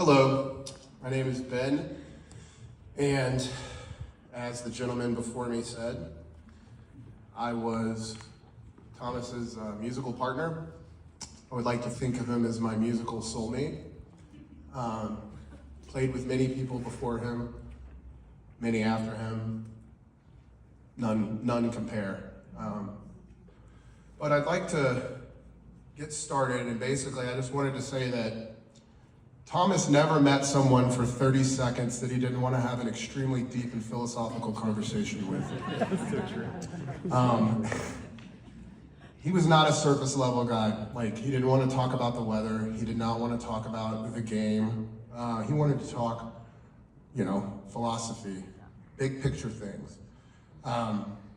Hello, my name is Ben, and as the gentleman before me said, I was Thomas's musical partner. I would like to think of him as my musical soulmate. Played with many people before him, many after him, none compare. But I'd like to get started, and basically I just wanted to say that Thomas never met someone for 30 seconds that he didn't want to have an extremely deep and philosophical conversation with. That's so true. He was not a surface level guy. Like, he didn't want to talk about the weather. He did not want to talk about the game. He wanted to talk, philosophy, big picture things.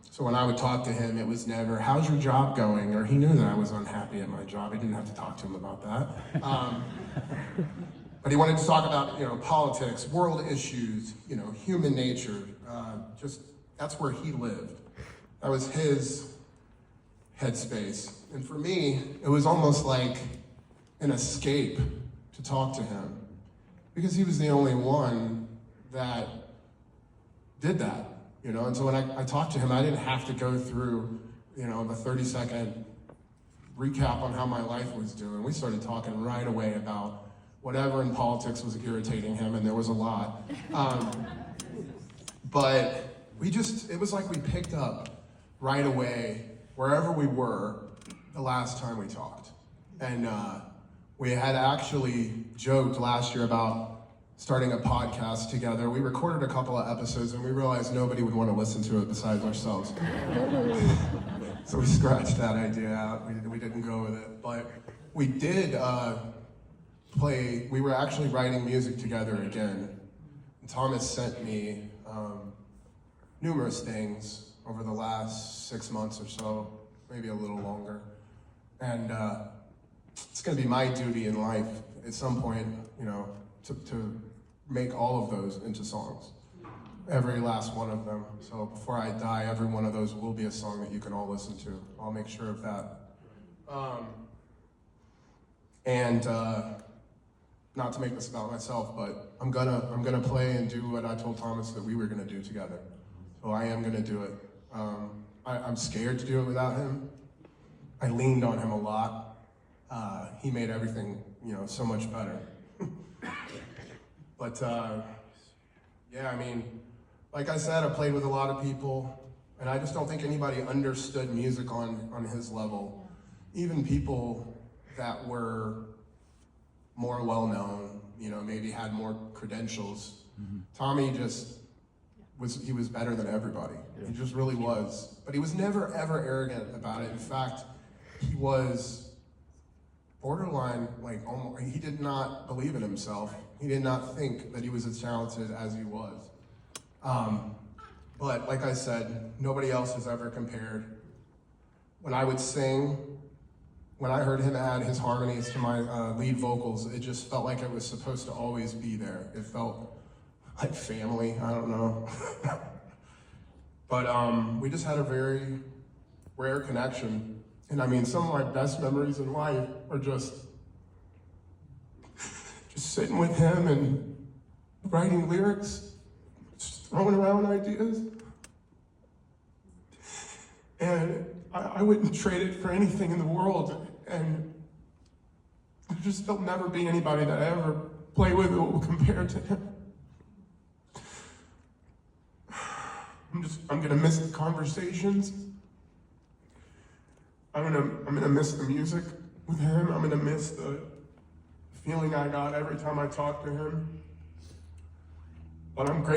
So when I would talk to him, it was never, how's your job going? Or he knew that I was unhappy at my job. I didn't have to talk to him about that. But he wanted to talk about, politics, world issues, human nature. That's where he lived. That was his headspace. And for me, it was almost like an escape to talk to him, because he was the only one that did that. And so when I talked to him, I didn't have to go through, the 30-second recap on how my life was doing. We started talking right away about whatever in politics was irritating him, and there was a lot. But it was like we picked up right away wherever we were the last time we talked. And we had actually joked last year about starting a podcast together. We recorded a couple of episodes and we realized nobody would want to listen to it besides ourselves. So we scratched that idea out. We didn't go with it. But we did we were actually writing music together again. And Thomas sent me numerous things over the last 6 months or so, maybe a little longer. And it's gonna be my duty in life at some point, to make all of those into songs. Every last one of them. So before I die, every one of those will be a song that you can all listen to. I'll make sure of that. Not to make this about myself, but I'm gonna play and do what I told Thomas that we were gonna do together. So I am gonna do it. I'm scared to do it without him. I leaned on him a lot. He made everything, so much better. But like I said, I played with a lot of people, and I just don't think anybody understood music on his level. Even people that were more well-known, maybe had more credentials. Mm-hmm. Tommy he was better than everybody. Yeah. He just really was. But he was never, ever arrogant about it. In fact, he was borderline, he did not believe in himself. He did not think that he was as talented as he was. But like I said, nobody else has ever compared. When I would sing, when I heard him add his harmonies to my lead vocals, it just felt like it was supposed to always be there. It felt like family, I don't know. But we just had a very rare connection. And some of my best memories in life are just sitting with him and writing lyrics, just throwing around ideas. And I wouldn't trade it for anything in the world. And there'll never be anybody that I ever play with that will compare to him. I'm gonna miss the conversations. I'm gonna miss the music with him. I'm gonna miss the feeling I got every time I talk to him. But I'm grateful.